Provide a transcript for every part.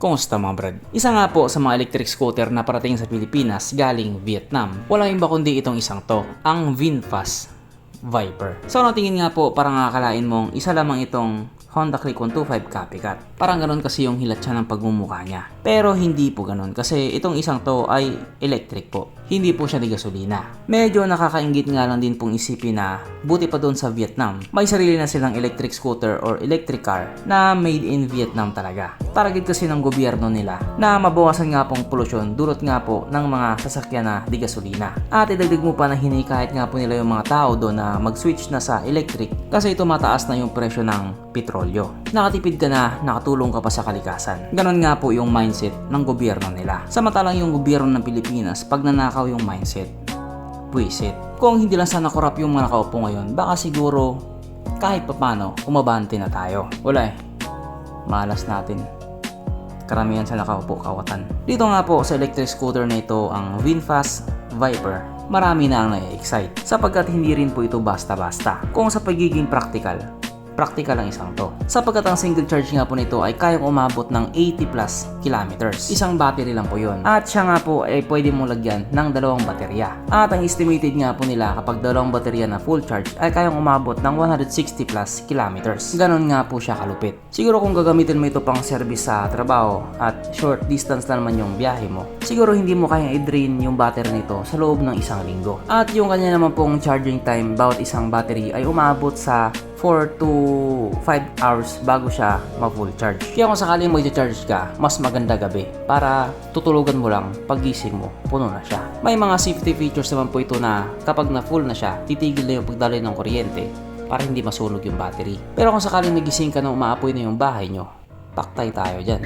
Kumusta mga brad? Isa nga po sa mga electric scooter na parating sa Pilipinas galing Vietnam. Walang iba kundi itong isang to, ang VinFast Viper. So natingin nga po parang akalain mong isa lamang itong Honda Click 125 copycat. Parang ganun kasi yung hilat siya ng pagmumukha niya. Pero hindi po ganun kasi itong isang to ay electric po. Hindi po siya di gasolina. Medyo nakakaingit nga lang din pong isipin na buti pa doon sa Vietnam, may sarili na silang electric scooter or electric car na made in Vietnam talaga. Target kasi ng gobyerno nila na mabawasan nga pong polusyon dulot nga po ng mga sasakyan na di gasolina. At idagdag mo pa na hinikayat nga po nila yung mga tao doon na mag-switch na sa electric kasi tumataas na yung presyo ng petrolyo. Nakatipid ka na, nakatulong ka pa sa kalikasan. Ganon nga po yung mindset ng gobyerno nila. Samantalang yung gobyerno ng Pilipinas, pag nanakaw yung mindset, buwisit. Kung hindi lang sana korap yung mga nakaupo ngayon, baka siguro kahit papano umabante na tayo. Wala eh. Malas natin. Karamihan sa nakaupo kawatan. Dito nga po sa electric scooter na ito, ang VinFast Viper, marami na ang na-excite sapagkat hindi rin po ito basta-basta. Kung sa pagiging practical ang isang to. Sapagkat ang single charge nga po nito ay kayang umabot ng 80 plus kilometers. Isang battery lang po yun. At siya nga po ay pwede mong lagyan ng dalawang baterya. At ang estimated nga po nila kapag dalawang baterya na full charge ay kayang umabot ng 160 plus kilometers. Ganon nga po siya kalupit. Siguro kung gagamitin mo ito pang service sa trabaho at short distance na naman yung biyahe mo, siguro hindi mo kayang i-drain yung battery nito sa loob ng isang linggo. At yung kanya naman pong charging time bawat isang battery ay umabot sa 4 to 5 hours bago siya ma-full charge. Kaya kung sakaling mag-charge ka, mas maganda gabi para tutulugan mo lang paggising mo, puno na siya. May mga safety features naman po ito na kapag na-full na siya, titigil na yung pagdaloy ng kuryente para hindi masunog yung battery. Pero kung sakaling nagising ka na umaapoy na yung bahay nyo, paktay tayo dyan.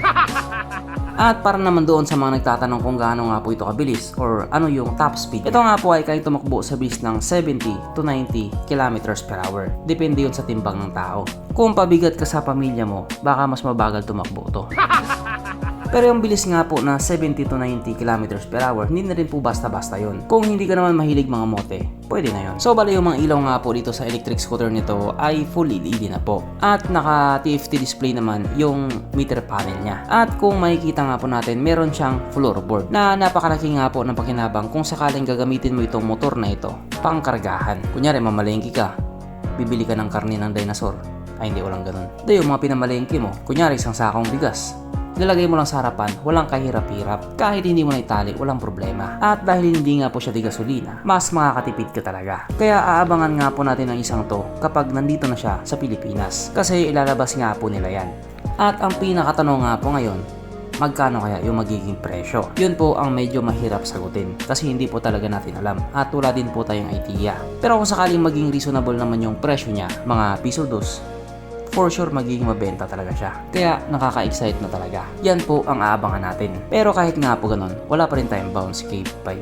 At para naman doon sa mga nagtatanong kung gaano nga po ito kabilis or ano yung top speed, ito nga po ay kaya tumakbo sa bilis ng 70 to 90 kilometers per hour. Depende yun sa timbang ng tao. Kung pabigat ka sa pamilya mo, baka mas mabagal tumakbo to. Pero yung bilis nga po na 70 to 90 kilometers per hour, hindi na rin po basta-basta yun. Kung hindi ka naman mahilig mga mote, pwede na yun. So bali yung mga ilaw nga po dito sa electric scooter nito ay full LED na po. At naka TFT display naman yung meter panel niya. At kung makikita nga po natin, meron siyang floorboard na napakalaki nga po ng pakinabang kung sakaling gagamitin mo itong motor na ito pangkargahan. Kunyari mamalengke ka, bibili ka ng karne ng dinosaur. Ay hindi, walang ganun. Dahil yung mga pinamalengke mo, kunyari isang sakong bigas, ilalagay mo lang sa harapan, walang kahirap-hirap. Kahit hindi mo na itali, walang problema. At dahil hindi nga po siya di gasolina, mas makakatipid ka talaga. Kaya aabangan nga po natin ang isang to kapag nandito na siya sa Pilipinas. Kasi ilalabas nga po nila yan. At ang pinakatanong nga po ngayon, magkano kaya yung magiging presyo? Yun po ang medyo mahirap sagutin kasi hindi po talaga natin alam at wala din po tayong idea. Pero kung sakaling maging reasonable naman yung presyo niya, mga piso dos, for sure magiging mabenta talaga siya. Kaya nakaka-excite na talaga. Yan po ang aabangan natin. Pero kahit nga po ganun, wala pa rin tayong bounce cave. Bye.